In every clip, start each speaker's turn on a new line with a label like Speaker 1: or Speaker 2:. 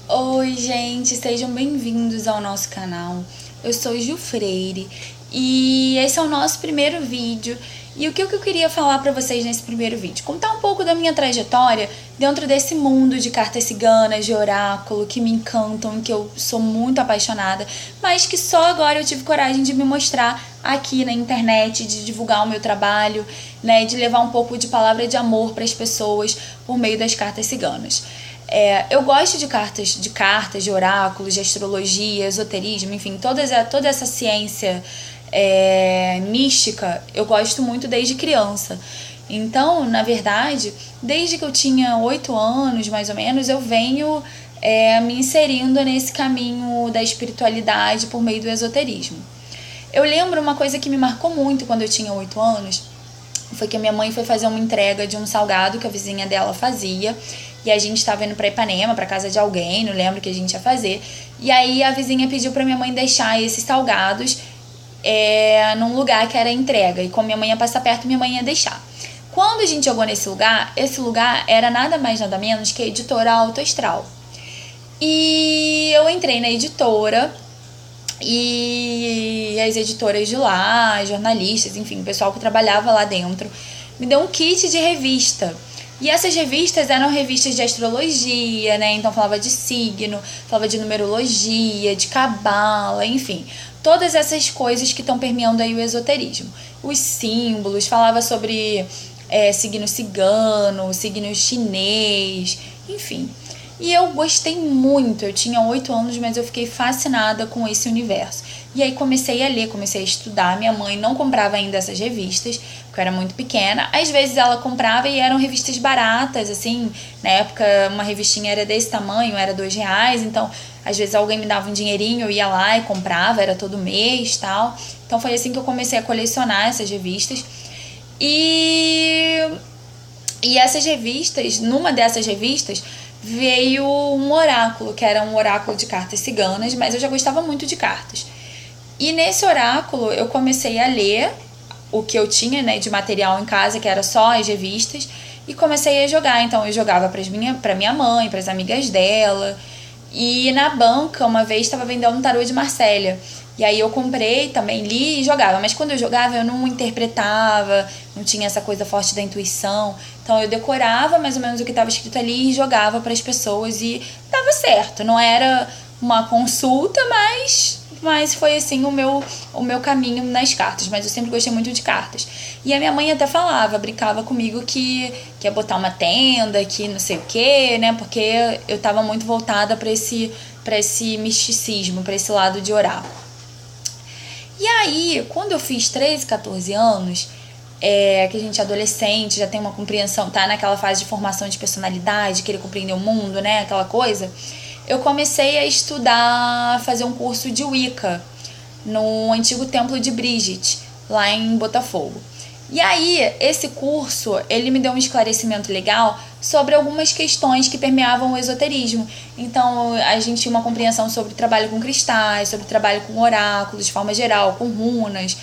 Speaker 1: Oi, gente, sejam bem-vindos ao nosso canal. Eu sou Ju Freire e esse é o nosso primeiro vídeo. E o que eu queria falar pra vocês nesse primeiro vídeo? Contar um pouco da minha trajetória dentro desse mundo de cartas ciganas, de oráculo, que me encantam, que eu sou muito apaixonada, mas que só agora eu tive coragem de me mostrar aqui na internet, de divulgar o meu trabalho, né, de levar um pouco de palavra de amor para as pessoas por meio das cartas ciganas. Eu gosto de cartas, de oráculos, de astrologia, esoterismo, enfim, toda essa ciência mística, eu gosto muito desde criança. Então, na verdade, desde que eu tinha 8 anos, mais ou menos, eu venho me inserindo nesse caminho da espiritualidade por meio do esoterismo. Eu lembro uma coisa que me marcou muito quando eu tinha 8 anos, foi que a minha mãe foi fazer uma entrega de um salgado que a vizinha dela fazia. E a gente estava indo pra Ipanema, pra casa de alguém, não lembro o que a gente ia fazer. E aí a vizinha pediu pra minha mãe deixar esses salgados num lugar que era entrega. E como minha mãe ia passar perto, minha mãe ia deixar. Quando a gente chegou nesse lugar, esse lugar era nada mais nada menos que a editora Alto Astral. E eu entrei na editora e as editoras de lá, jornalistas, enfim, o pessoal que trabalhava lá dentro, me deu um kit de revista. E essas revistas eram revistas de astrologia, né? Então falava de signo, falava de numerologia, de cabala, enfim. Todas essas coisas que estão permeando aí o esoterismo. Os símbolos, falava sobre signo cigano, signo chinês, enfim. E eu gostei muito, eu tinha 8 anos, mas eu fiquei fascinada com esse universo. E aí comecei a ler, comecei a estudar. Minha mãe não comprava ainda essas revistas, porque eu era muito pequena. Às vezes ela comprava e eram revistas baratas, assim. Na época uma revistinha era desse tamanho, era R$2. Então, às vezes alguém me dava um dinheirinho, eu ia lá e comprava, era todo mês, tal. Então foi assim que eu comecei a colecionar essas revistas. E essas revistas, numa dessas revistas, veio um oráculo, que era um oráculo de cartas ciganas, mas eu já gostava muito de cartas. E nesse oráculo eu comecei a ler o que eu tinha, né, de material em casa, que era só as revistas, e comecei a jogar. Então eu jogava pra minha mãe, pras amigas dela. E na banca, uma vez, estava vendendo um tarô de Marsella. E aí eu comprei, também li e jogava. Mas quando eu jogava, eu não interpretava, não tinha essa coisa forte da intuição. Então eu decorava mais ou menos o que estava escrito ali e jogava para as pessoas e dava certo. Não era uma consulta, mas foi assim o meu caminho nas cartas. Mas eu sempre gostei muito de cartas. E a minha mãe até falava, brincava comigo que ia botar uma tenda, que não sei o quê, né? Porque eu tava muito voltada para esse misticismo, para esse lado de oráculo. E aí, quando eu fiz 13, 14 anos, que a gente é adolescente, já tem uma compreensão, tá naquela fase de formação de personalidade, querer compreender o mundo, né? Aquela coisa. Eu comecei a estudar, fazer um curso de Wicca no antigo templo de Brigitte, lá em Botafogo. E aí, esse curso, ele me deu um esclarecimento legal sobre algumas questões que permeavam o esoterismo. Então, a gente tinha uma compreensão sobre o trabalho com cristais, sobre o trabalho com oráculos, de forma geral, com runas.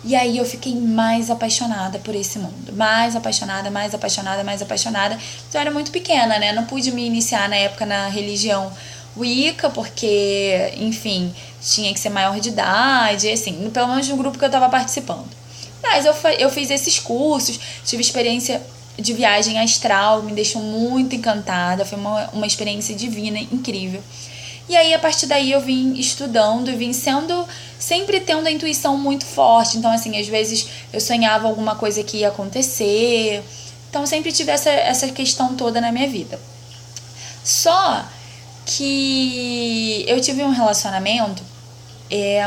Speaker 1: E aí eu fiquei mais apaixonada por esse mundo. Mais apaixonada, mais apaixonada, mais apaixonada. Eu era muito pequena, né? Não pude me iniciar na época na religião Wicca, porque, enfim, tinha que ser maior de idade, assim, pelo menos no grupo que eu tava participando. Mas eu fiz esses cursos, tive experiência de viagem astral, me deixou muito encantada, foi uma experiência divina, incrível. E aí, a partir daí, eu vim estudando e vim sempre tendo a intuição muito forte. Então, assim, às vezes eu sonhava alguma coisa que ia acontecer. Então, sempre tive essa questão toda na minha vida. Só que eu tive um relacionamento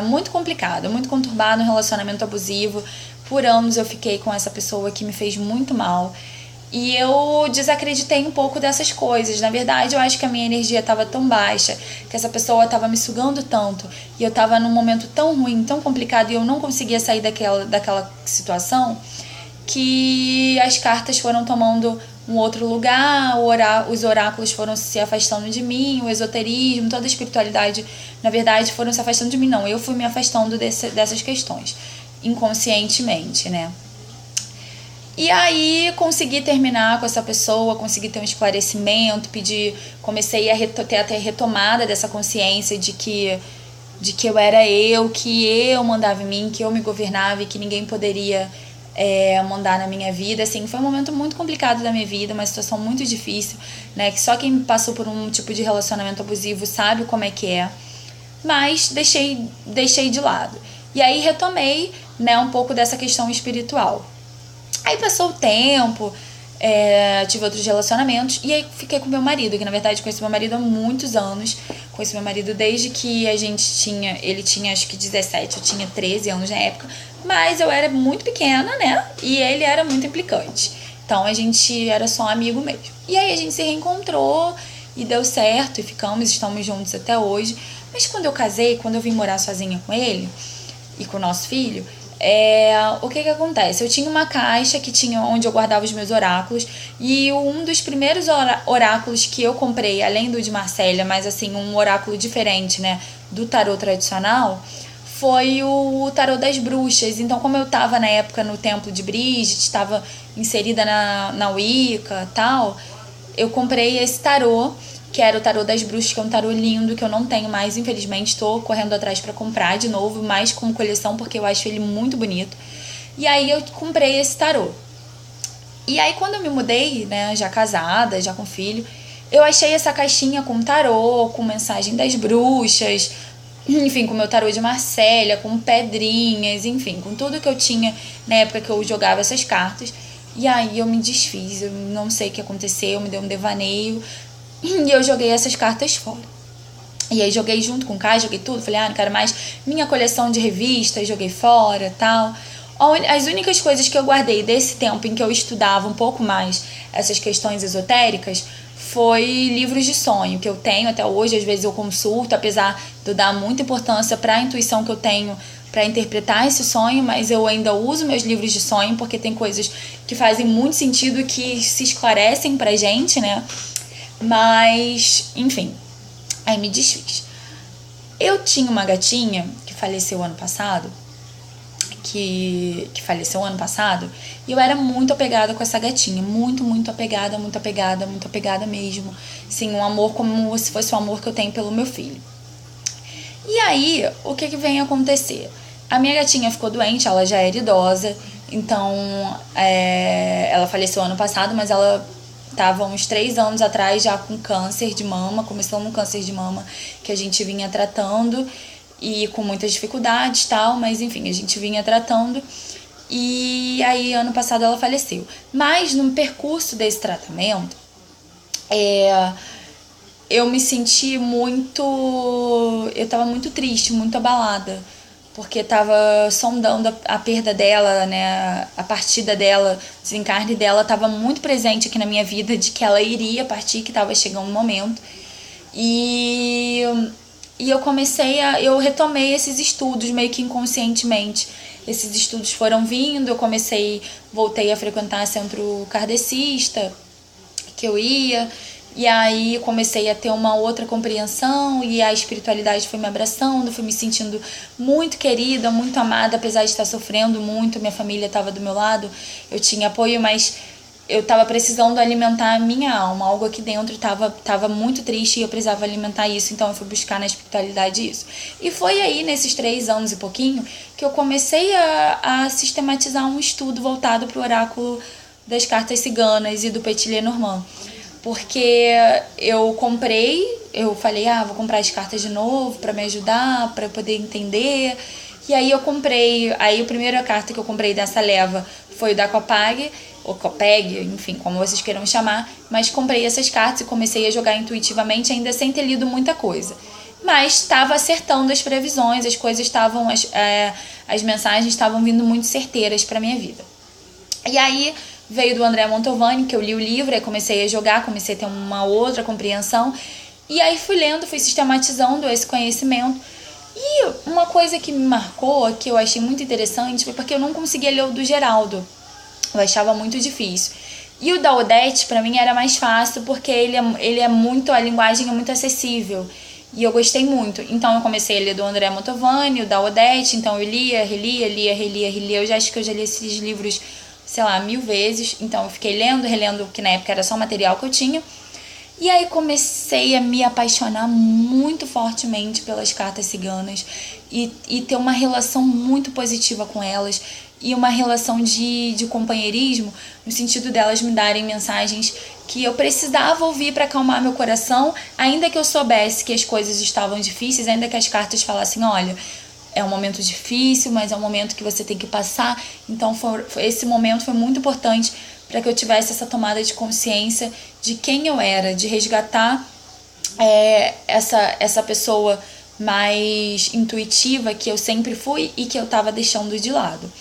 Speaker 1: muito complicado, muito conturbado, um relacionamento abusivo. Por anos eu fiquei com essa pessoa que me fez muito mal. E eu desacreditei um pouco dessas coisas. Na verdade, eu acho que a minha energia estava tão baixa, que essa pessoa estava me sugando tanto, e eu estava num momento tão ruim, tão complicado, e eu não conseguia sair daquela situação, que as cartas foram tomando um outro lugar, os oráculos foram se afastando de mim, o esoterismo, toda a espiritualidade, na verdade, foram se afastando de mim. Não, eu fui me afastando dessas questões, inconscientemente, né? E aí consegui terminar com essa pessoa, consegui ter um esclarecimento, comecei a ter até retomada dessa consciência de que eu era eu, que eu mandava em mim, que eu me governava e que ninguém poderia mandar na minha vida. Assim, foi um momento muito complicado da minha vida, uma situação muito difícil, né? Que só quem passou por um tipo de relacionamento abusivo sabe como é que é. Mas deixei de lado. E aí retomei, né, um pouco dessa questão espiritual. Aí passou o tempo, tive outros relacionamentos e aí fiquei com meu marido, que na verdade conheci meu marido há muitos anos. Conheci meu marido desde que ele tinha acho que 17, eu tinha 13 anos na época, mas eu era muito pequena, né? E ele era muito implicante. Então a gente era só amigo mesmo. E aí a gente se reencontrou e deu certo e estamos juntos até hoje. Mas quando eu casei, quando eu vim morar sozinha com ele e com o nosso filho, o que acontece? Eu tinha uma caixa que tinha onde eu guardava os meus oráculos e um dos primeiros oráculos que eu comprei, além do de Marcélia, mas assim, um oráculo diferente, né, do tarô tradicional, foi o tarô das bruxas. Então, como eu tava na época no templo de Brígida, estava inserida na Wicca e tal, eu comprei esse tarô, que era o tarô das bruxas, que é um tarô lindo, que eu não tenho mais, infelizmente, estou correndo atrás para comprar de novo, mais como coleção, porque eu acho ele muito bonito. E aí eu comprei esse tarô. E aí quando eu me mudei, né, já casada, já com filho, eu achei essa caixinha com tarô, com mensagem das bruxas, enfim, com meu tarô de Marcélia, com pedrinhas, enfim, com tudo que eu tinha na época que eu jogava essas cartas. E aí eu me desfiz, eu não sei o que aconteceu, me deu um devaneio, e eu joguei essas cartas fora. E aí joguei junto com o Kai, joguei tudo. Falei, não quero mais. Minha coleção de revistas, joguei fora, tal. As únicas coisas que eu guardei desse tempo em que eu estudava um pouco mais essas questões esotéricas foi livros de sonho, que eu tenho até hoje. Às vezes eu consulto, apesar de eu dar muita importância para a intuição que eu tenho para interpretar esse sonho, mas eu ainda uso meus livros de sonho, porque tem coisas que fazem muito sentido, que se esclarecem pra gente, né? Mas, enfim, aí me desfiz. Eu tinha uma gatinha que faleceu ano passado, e eu era muito apegada com essa gatinha, muito apegada mesmo. Sim, um amor como se fosse o amor que eu tenho pelo meu filho. E aí, o que vem acontecer? A minha gatinha ficou doente, ela já era idosa, então ela faleceu ano passado, mas ela estava uns 3 anos atrás já com câncer de mama, começou um câncer de mama que a gente vinha tratando e com muitas dificuldades e tal, mas enfim, a gente vinha tratando e aí ano passado ela faleceu. Mas no percurso desse tratamento, eu me senti eu tava muito triste, muito abalada, porque tava sondando a perda dela, né, a partida dela, o desencarne dela tava muito presente aqui na minha vida, de que ela iria partir, que tava chegando um momento. E eu retomei esses estudos meio que inconscientemente. Esses estudos foram vindo, voltei a frequentar centro kardecista, que eu ia, e aí comecei a ter uma outra compreensão e a espiritualidade foi me abraçando, fui me sentindo muito querida, muito amada, apesar de estar sofrendo muito. Minha família estava do meu lado, eu tinha apoio, mas eu estava precisando alimentar a minha alma. Algo aqui dentro estava muito triste e eu precisava alimentar isso, então eu fui buscar na espiritualidade isso. E foi aí, nesses 3 anos e pouquinho, que eu comecei a sistematizar um estudo voltado para o oráculo das cartas ciganas e do Petit Lenormand. Porque eu falei, vou comprar as cartas de novo para me ajudar, para poder entender. E aí a primeira carta que eu comprei dessa leva foi o da Copag, ou Copeg, enfim, como vocês queiram chamar, mas comprei essas cartas e comecei a jogar intuitivamente, ainda sem ter lido muita coisa. Mas estava acertando as previsões, as coisas estavam, as mensagens estavam vindo muito certeiras para minha vida. E aí veio do André Mantovani, que eu li o livro, aí comecei a jogar, comecei a ter uma outra compreensão, e aí fui lendo, fui sistematizando esse conhecimento. E uma coisa que me marcou, que eu achei muito interessante, foi porque eu não conseguia ler o do Geraldo, eu achava muito difícil. E o da Odete, pra mim, era mais fácil, porque a linguagem é muito acessível, e eu gostei muito. Então eu comecei a ler do André Mantovani, o da Odete, então eu lia, relia, eu acho que eu já li esses livros sei lá, 1000 vezes. Então eu fiquei lendo, relendo, que na época era só o material que eu tinha. E aí comecei a me apaixonar muito fortemente pelas cartas ciganas e ter uma relação muito positiva com elas e uma relação de companheirismo, no sentido delas me darem mensagens que eu precisava ouvir para acalmar meu coração, ainda que eu soubesse que as coisas estavam difíceis, ainda que as cartas falassem, olha, é um momento difícil, mas é um momento que você tem que passar. Então esse momento foi muito importante para que eu tivesse essa tomada de consciência de quem eu era, de resgatar essa pessoa mais intuitiva que eu sempre fui e que eu estava deixando de lado.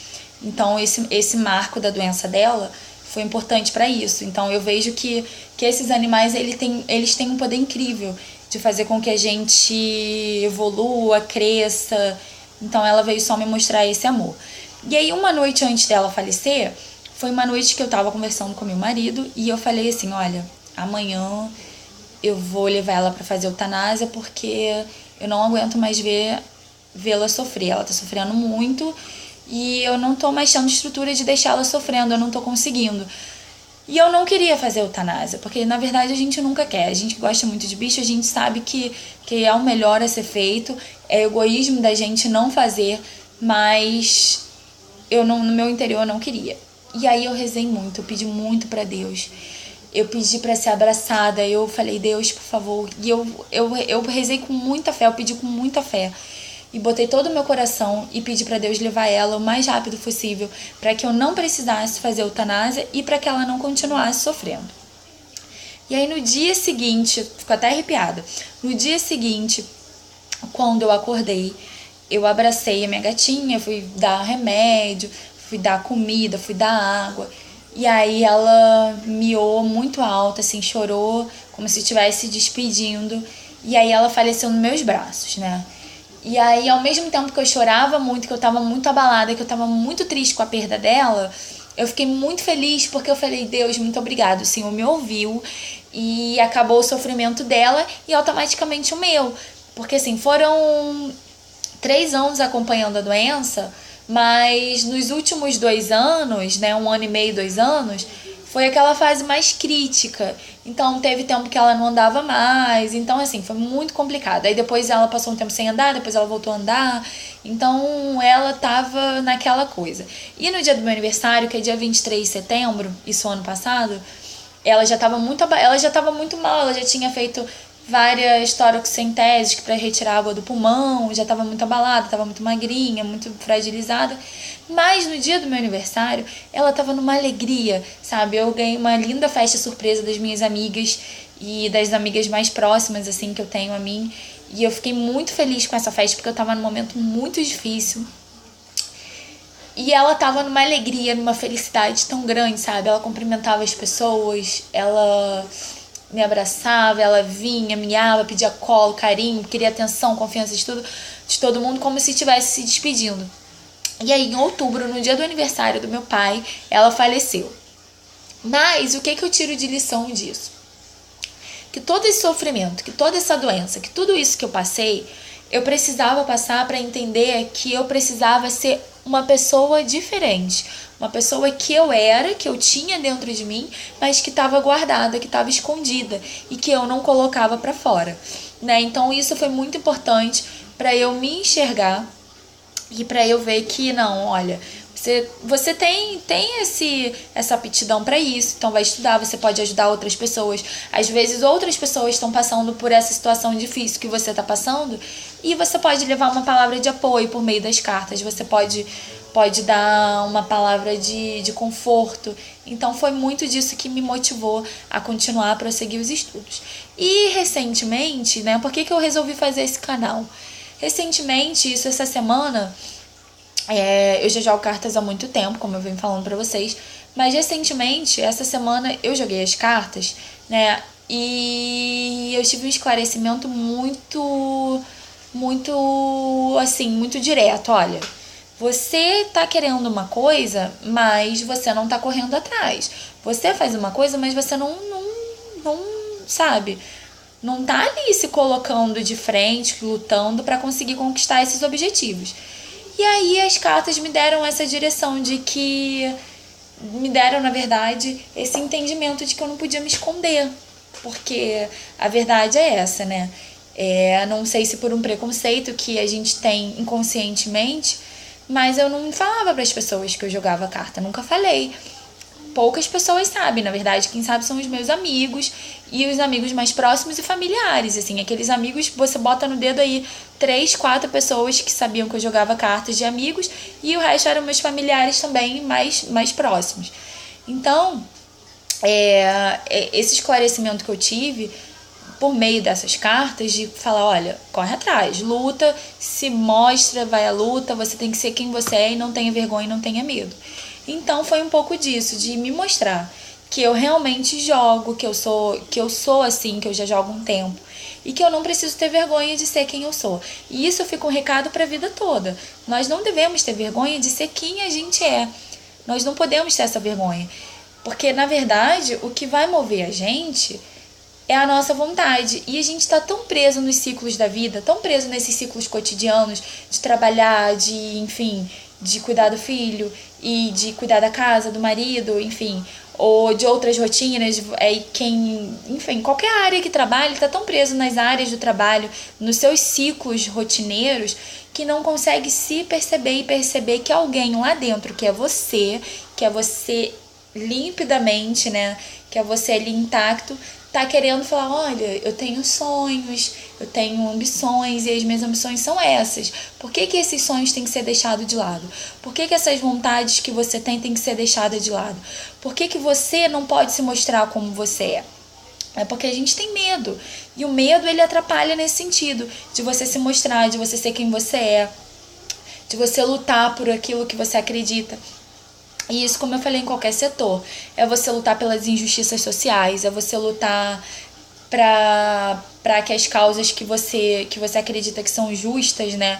Speaker 1: Então esse marco da doença dela foi importante para isso. Então eu vejo que esses animais eles têm um poder incrível de fazer com que a gente evolua, cresça. Então ela veio só me mostrar esse amor. E aí uma noite antes dela falecer, foi uma noite que eu tava conversando com meu marido e eu falei assim, olha, amanhã eu vou levar ela para fazer eutanásia porque eu não aguento mais vê-la sofrer. Ela tá sofrendo muito e eu não tô mais tendo estrutura de deixá-la sofrendo, eu não tô conseguindo. E eu não queria fazer eutanásia, porque na verdade a gente nunca quer. A gente gosta muito de bicho, a gente sabe que é o melhor a ser feito, é egoísmo da gente não fazer, mas no meu interior eu não queria. E aí eu rezei muito, eu pedi muito pra Deus. Eu pedi pra ser abraçada, eu falei, Deus, por favor. E eu rezei com muita fé, eu pedi com muita fé. E botei todo o meu coração e pedi pra Deus levar ela o mais rápido possível, pra que eu não precisasse fazer eutanásia e pra que ela não continuasse sofrendo. E aí no dia seguinte, fico até arrepiada, no dia seguinte, quando eu acordei, eu abracei a minha gatinha, fui dar remédio, fui dar comida, fui dar água. E aí ela miou muito alto, assim, chorou, como se estivesse se despedindo. E aí ela faleceu nos meus braços, né? E aí, ao mesmo tempo que eu chorava muito, que eu tava muito abalada, que eu tava muito triste com a perda dela, eu fiquei muito feliz porque eu falei, Deus, muito obrigado, o Senhor me ouviu e acabou o sofrimento dela e automaticamente o meu. Porque assim, foram 3 anos acompanhando a doença, mas nos últimos 2 anos, né, 1 ano e meio, 2 anos, foi aquela fase mais crítica. Então teve tempo que ela não andava mais. Então assim, foi muito complicado. Aí depois ela passou um tempo sem andar, depois ela voltou a andar. Então ela tava naquela coisa. E no dia do meu aniversário, que é dia 23 de setembro, isso ano passado, ela já tava muito mal, ela já tinha feito várias toracenteses para retirar a água do pulmão, já estava muito abalada, estava muito magrinha, muito fragilizada. Mas no dia do meu aniversário, ela estava numa alegria, sabe? Eu ganhei uma linda festa surpresa das minhas amigas e das amigas mais próximas, assim, que eu tenho a mim. E eu fiquei muito feliz com essa festa, porque eu estava num momento muito difícil. E ela estava numa alegria, numa felicidade tão grande, sabe? Ela cumprimentava as pessoas, ela me abraçava, ela vinha, miava, pedia colo, carinho, queria atenção, confiança de todo mundo, como se estivesse se despedindo. E aí, em outubro, no dia do aniversário do meu pai, ela faleceu. Mas o que eu tiro de lição disso? Que todo esse sofrimento, que toda essa doença, que tudo isso que eu passei, eu precisava passar para entender que eu precisava ser uma pessoa diferente. Uma pessoa que eu era, que eu tinha dentro de mim, mas que estava guardada, que estava escondida e que eu não colocava para fora, né? Então isso foi muito importante para eu me enxergar e para eu ver que não, olha, você tem essa aptidão para isso, então vai estudar, você pode ajudar outras pessoas. Às vezes outras pessoas estão passando por essa situação difícil que você está passando e você pode levar uma palavra de apoio por meio das cartas, você pode dar uma palavra de conforto. Então foi muito disso que me motivou a continuar a prosseguir os estudos. E recentemente, né, por que eu resolvi fazer esse canal? Recentemente, essa semana, eu já jogo cartas há muito tempo, como eu venho falando pra vocês, mas recentemente, essa semana, eu joguei as cartas, né, e eu tive um esclarecimento muito, assim, muito direto. Olha, você tá querendo uma coisa, mas você não tá correndo atrás. Você faz uma coisa, mas você não sabe, não tá ali se colocando de frente, lutando pra conseguir conquistar esses objetivos. E aí as cartas me deram essa direção de que me deram, na verdade, esse entendimento de que eu não podia me esconder. Porque a verdade é essa, né? Não sei se por um preconceito que a gente tem inconscientemente, mas eu não falava para as pessoas que eu jogava carta, nunca falei. Poucas pessoas sabem, na verdade, quem sabe são os meus amigos e os amigos mais próximos e familiares, assim, aqueles amigos, você bota no dedo aí 3, 4 pessoas que sabiam que eu jogava cartas de amigos e o resto eram meus familiares também mais próximos. Então, esse esclarecimento que eu tive por meio dessas cartas, de falar, olha, corre atrás, luta, se mostra, vai à luta, você tem que ser quem você é e não tenha vergonha e não tenha medo. Então foi um pouco disso, de me mostrar que eu realmente jogo, que eu sou assim, que eu já jogo um tempo e que eu não preciso ter vergonha de ser quem eu sou. E isso fica um recado para a vida toda. Nós não devemos ter vergonha de ser quem a gente é. Nós não podemos ter essa vergonha. Porque, na verdade, o que vai mover a gente é a nossa vontade. E a gente está tão preso nos ciclos da vida, tão preso nesses ciclos cotidianos de trabalhar, enfim, de cuidar do filho e de cuidar da casa, do marido, enfim, ou de outras rotinas, enfim, qualquer área que trabalhe, está tão preso nas áreas do trabalho, nos seus ciclos rotineiros, que não consegue se perceber e perceber que alguém lá dentro, que é você limpidamente, né, que é você ali intacto, tá querendo falar, olha, eu tenho sonhos, eu tenho ambições e as minhas ambições são essas. Por que esses sonhos têm que ser deixados de lado? Por que essas vontades que você tem que ser deixadas de lado? Por que você não pode se mostrar como você é? É porque a gente tem medo. E o medo, ele atrapalha nesse sentido, de você se mostrar, de você ser quem você é, de você lutar por aquilo que você acredita. E isso, como eu falei, em qualquer setor. É você lutar pelas injustiças sociais, é você lutar para que as causas que você acredita que são justas, né,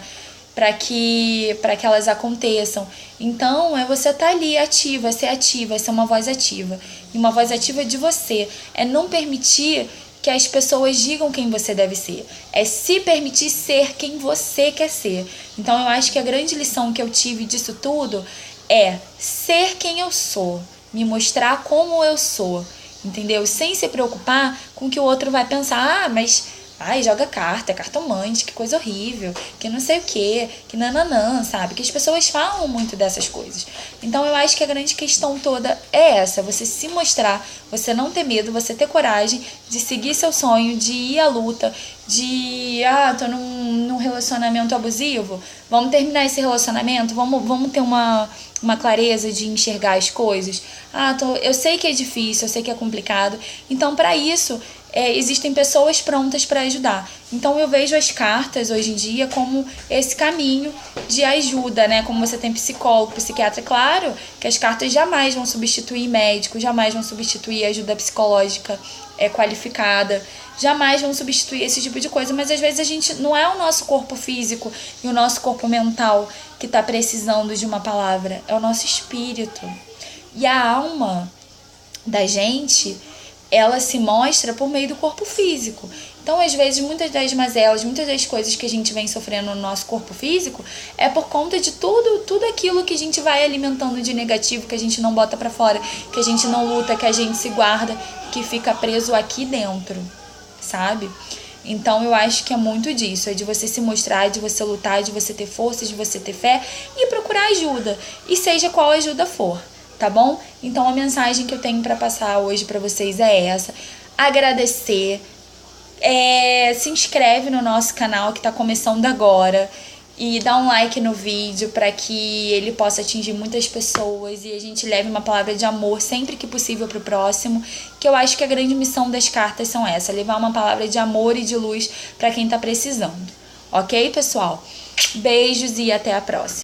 Speaker 1: para que elas aconteçam. Então, é você estar ali ativa, ser uma voz ativa. E uma voz ativa de você. É não permitir que as pessoas digam quem você deve ser. É se permitir ser quem você quer ser. Então, eu acho que a grande lição que eu tive disso tudo é ser quem eu sou, me mostrar como eu sou, entendeu? Sem se preocupar com o que o outro vai pensar, mas joga carta, é cartomante, que coisa horrível, que não sei o que nananã, sabe? Que as pessoas falam muito dessas coisas. Então eu acho que a grande questão toda é essa, você se mostrar, você não ter medo, você ter coragem de seguir seu sonho, de ir à luta, de, tô num relacionamento abusivo, vamos terminar esse relacionamento, vamos ter uma clareza de enxergar as coisas. Eu sei que é difícil, eu sei que é complicado, então para isso existem pessoas prontas para ajudar. Então eu vejo as cartas hoje em dia como esse caminho de ajuda, né? Como você tem psicólogo, psiquiatra, claro que as cartas jamais vão substituir médico, jamais vão substituir ajuda psicológica qualificada, jamais vão substituir esse tipo de coisa, mas às vezes a gente não é o nosso corpo físico e o nosso corpo mental que está precisando de uma palavra, é o nosso espírito. E a alma da gente, ela se mostra por meio do corpo físico. Então, às vezes, muitas das mazelas, muitas das coisas que a gente vem sofrendo no nosso corpo físico é por conta de tudo aquilo que a gente vai alimentando de negativo, que a gente não bota pra fora, que a gente não luta, que a gente se guarda, que fica preso aqui dentro, sabe? Então, eu acho que é muito disso, é de você se mostrar, de você lutar, de você ter força, de você ter fé e procurar ajuda, e seja qual ajuda for. Tá bom? Então a mensagem que eu tenho pra passar hoje pra vocês é essa. Agradecer. Se inscreve no nosso canal que tá começando agora. E dá um like no vídeo pra que ele possa atingir muitas pessoas. E a gente leve uma palavra de amor sempre que possível pro próximo. Que eu acho que a grande missão das cartas são essa. Levar uma palavra de amor e de luz pra quem tá precisando. Ok, pessoal? Beijos e até a próxima.